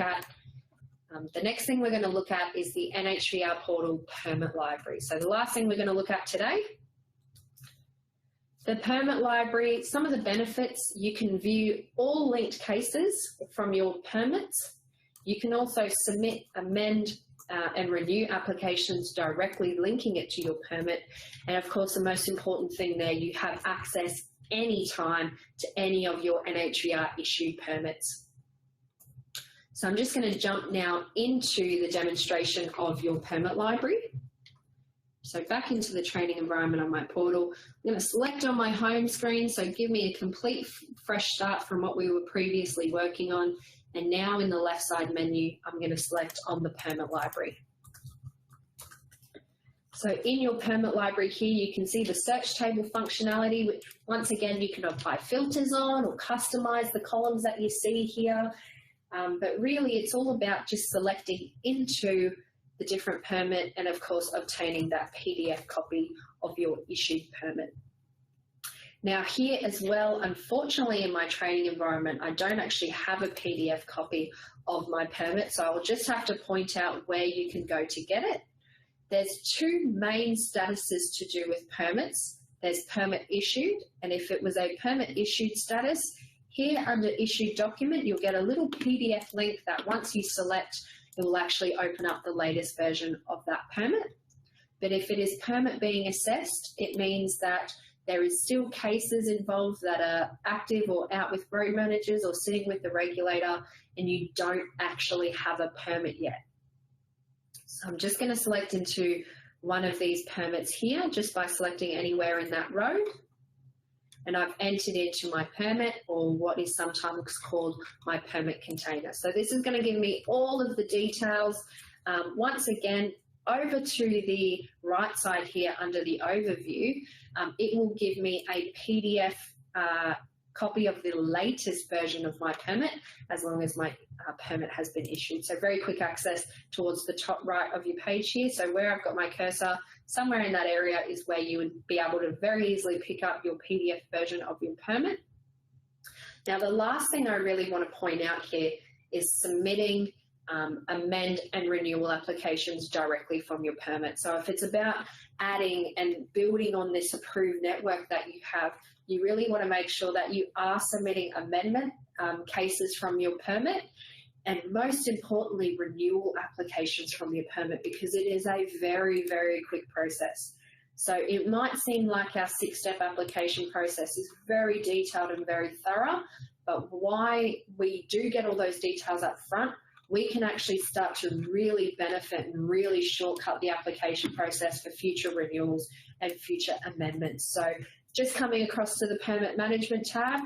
at, the next thing we're going to look at is the NHVR portal permit library. So the last thing we're going to look at today, the permit library. Some of the benefits: you can view all linked cases from your permits. You can also submit, amend and renew applications directly linking it to your permit. And of course, the most important thing there, you have access anytime to any of your NHVR issued permits. So I'm just going to jump now into the demonstration of your permit library. So back into the training environment on my portal, I'm going to select on my home screen, so give me a complete fresh start from what we were previously working on. And now in the left side menu, I'm going to select on the permit library. So in your permit library here, you can see the search table functionality, which once again, you can apply filters on or customize the columns that you see here. But really, it's all about just selecting into the different permit and, of course, obtaining that PDF copy of your issued permit. Now here as well, unfortunately in my training environment, I don't actually have a PDF copy of my permit, so I'll just have to point out where you can go to get it. There's two main statuses to do with permits. There's permit issued, and if it was a permit issued status, here under issued document, you'll get a little PDF link that once you select, it will actually open up the latest version of that permit. But if it is permit being assessed, it means that there is still cases involved that are active or out with road managers or sitting with the regulator, and you don't actually have a permit yet. So I'm just going to select into one of these permits here just by selecting anywhere in that road. And I've entered into my permit, or what is sometimes called my permit container. So this is going to give me all of the details. Once again, over to the right side here under the overview, it will give me a PDF copy of the latest version of my permit, as long as my permit has been issued. So very quick access towards the top right of your page here. So where I've got my cursor, somewhere in that area is where you would be able to very easily pick up your PDF version of your permit. Now the last thing I really want to point out here is submitting amend and renewal applications directly from your permit. So if it's about adding and building on this approved network that you have, you really want to make sure that you are submitting amendment cases from your permit, and most importantly, renewal applications from your permit, because it is a very, very quick process. So it might seem like our 6-step application process is very detailed and very thorough, but why we do get all those details up front, we can actually start to really benefit and really shortcut the application process for future renewals and future amendments. So just coming across to the permit management tab,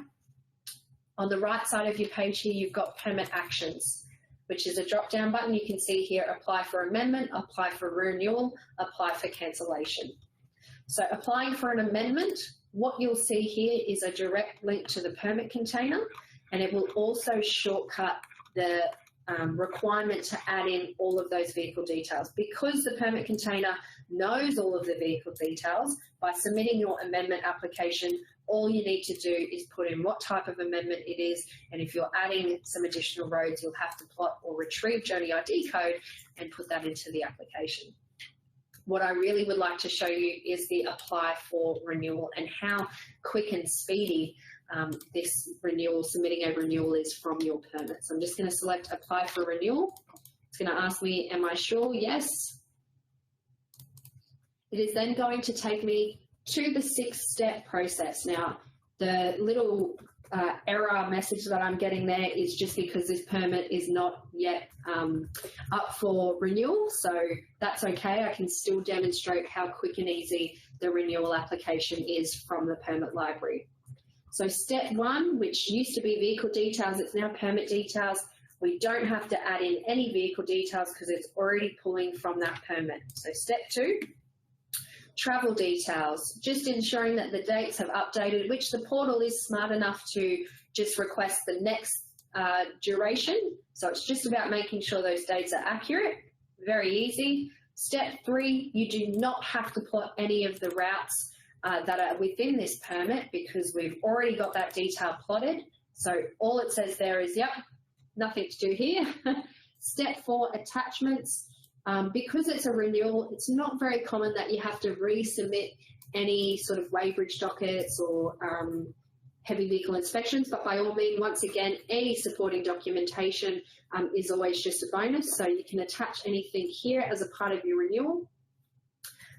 on the right side of your page here, you've got permit actions, which is a drop-down button. You can see here, apply for amendment, apply for renewal, apply for cancellation. So applying for an amendment, what you'll see here is a direct link to the permit container, and it will also shortcut the requirement to add in all of those vehicle details. Because the permit container knows all of the vehicle details, by submitting your amendment application, all you need to do is put in what type of amendment it is, and if you're adding some additional roads, you'll have to plot or retrieve Journey ID code and put that into the application. What I really would like to show you is the apply for renewal and how quick and speedy this renewal, submitting a renewal is from your permit. So I'm just going to select apply for renewal. It's going to ask me, am I sure? Yes. It is then going to take me to the 6-step process. Now, the little error message that I'm getting there is just because this permit is not yet up for renewal, so that's okay. I can still demonstrate how quick and easy the renewal application is from the permit library. So step 1, which used to be vehicle details, it's now permit details. We don't have to add in any vehicle details because it's already pulling from that permit. So step 2, travel details, just ensuring that the dates have updated, which the portal is smart enough to just request the next duration. So it's just about making sure those dates are accurate. Very easy. Step 3, you do not have to plot any of the routes that are within this permit because we've already got that detail plotted. So all it says there is, yep, nothing to do here. Step 4, attachments. Because it's a renewal, it's not very common that you have to resubmit any sort of weighbridge dockets or heavy vehicle inspections, but by all means, once again, any supporting documentation is always just a bonus, so you can attach anything here as a part of your renewal.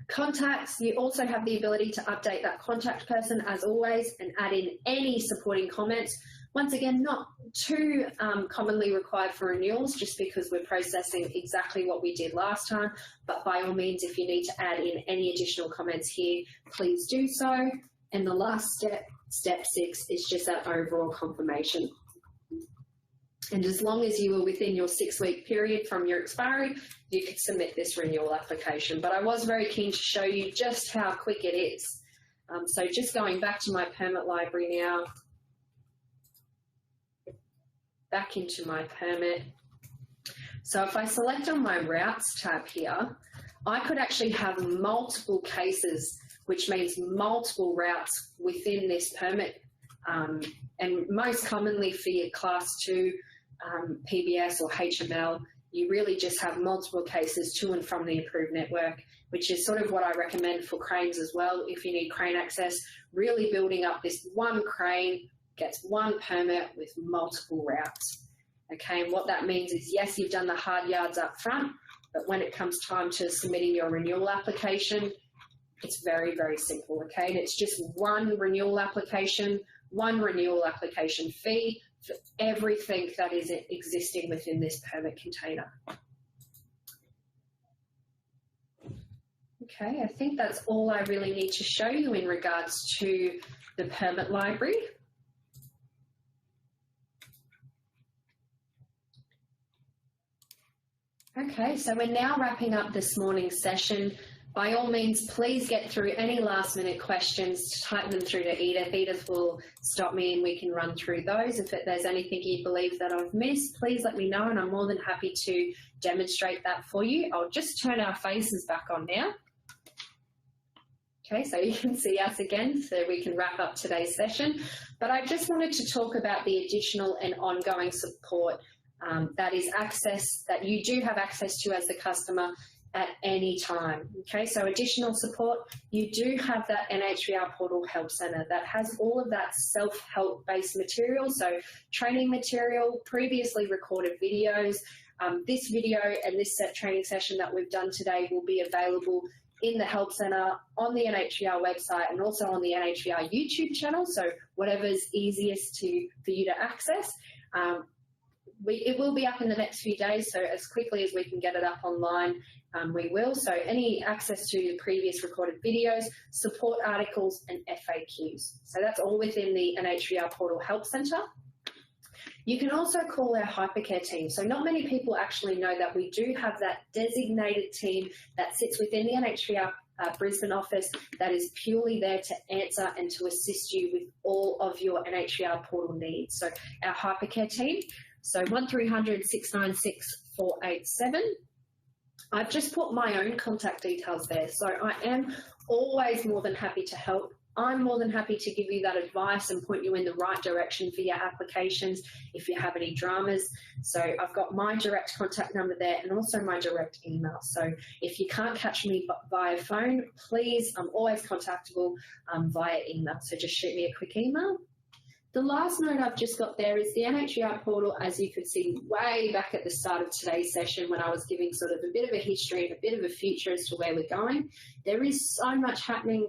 Contacts, you also have the ability to update that contact person as always and add in any supporting comments. Once again, not too commonly required for renewals, just because we're processing exactly what we did last time, but by all means, if you need to add in any additional comments here, please do so. And the last step, step 6, is just that overall confirmation. And as long as you were within your 6-week period from your expiry, you could submit this renewal application. But I was very keen to show you just how quick it is. So just going back to my permit library now, back into my permit. So if I select on my routes tab here, I could actually have multiple cases, which means multiple routes within this permit. And most commonly for your class 2 PBS or HML, you really just have multiple cases to and from the approved network, which is sort of what I recommend for cranes as well. If you need crane access, really building up this one crane gets one permit with multiple routes. Okay, and what that means is, yes, you've done the hard yards up front, but when it comes time to submitting your renewal application, it's very, very simple, okay? And it's just one renewal application fee for everything that is existing within this permit container. Okay, I think that's all I really need to show you in regards to the permit library. Okay, so we're now wrapping up this morning's session. By all means, please get through any last minute questions, type them through to Edith. Edith will stop me and we can run through those. If there's anything you believe that I've missed, please let me know and I'm more than happy to demonstrate that for you. I'll just turn our faces back on now. Okay, so you can see us again, so we can wrap up today's session. But I just wanted to talk about the additional and ongoing support that is access, that you do have access to as the customer at any time. Okay, so additional support, you do have that NHVR Portal Help Centre that has all of that self-help based material, so training material, previously recorded videos. This video and this training session that we've done today will be available in the Help Centre, on the NHVR website, and also on the NHVR YouTube channel, so whatever's easiest for you to access. It will be up in the next few days, so as quickly as we can get it up online, we will. So any access to the previous recorded videos, support articles and FAQs. So that's all within the NHVR Portal Help Centre. You can also call our hypercare team. So not many people actually know that we do have that designated team that sits within the NHVR Brisbane office that is purely there to answer and to assist you with all of your NHVR portal needs. So our hypercare team, so 1300 696 487. I've just put my own contact details there, so I am always more than happy to help. I'm more than happy to give you that advice and point you in the right direction for your applications if you have any dramas. So I've got my direct contact number there and also my direct email. So if you can't catch me via phone, please, I'm always contactable via email. So just shoot me a quick email. The last note I've just got there is the NHVR portal, as you could see way back at the start of today's session when I was giving sort of a bit of a history and a bit of a future as to where we're going. There is so much happening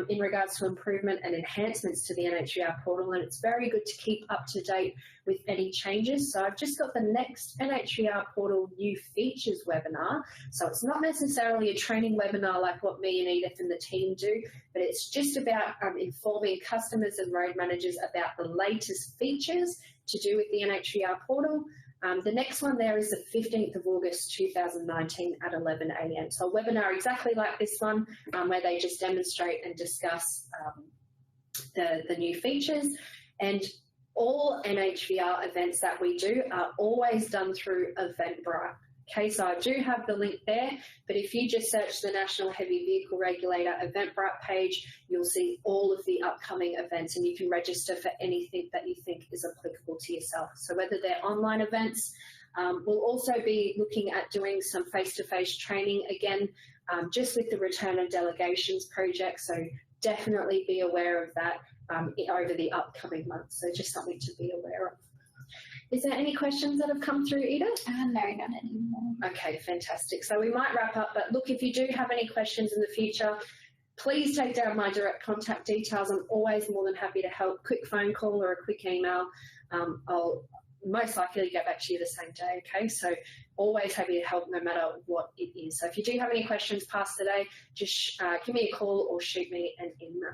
in regards to improvement and enhancements to the NHVR portal, and it's very good to keep up to date with any changes. So I've just got the next NHVR portal new features webinar. So it's not necessarily a training webinar like what me and Edith and the team do, but it's just about informing customers and road managers about the latest features to do with the NHVR portal. The next one there is the 15th of August 2019 at 11 a.m. So a webinar exactly like this one where they just demonstrate and discuss the new features. And all NHVR events that we do are always done through Eventbrite. Okay, so I do have the link there, but if you just search the National Heavy Vehicle Regulator Eventbrite page, you'll see all of the upcoming events, and you can register for anything that you think is applicable to yourself. So whether they're online events, we'll also be looking at doing some face-to-face training again, just with the Return of Delegations project, so definitely be aware of that over the upcoming months, so just something to be aware of. Is there any questions that have come through, Edith? No, not anymore. Okay, fantastic. So we might wrap up, but look, if you do have any questions in the future, please take down my direct contact details. I'm always more than happy to help. Quick phone call or a quick email. I'll most likely get back to you the same day, okay? So always happy to help no matter what it is. So if you do have any questions past today, just give me a call or shoot me an email.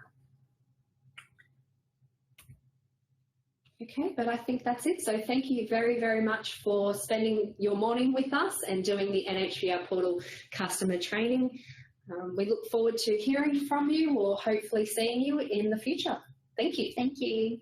Okay, but I think that's it. So thank you very, very much for spending your morning with us and doing the NHVR Portal customer training. We look forward to hearing from you or hopefully seeing you in the future. Thank you. Thank you.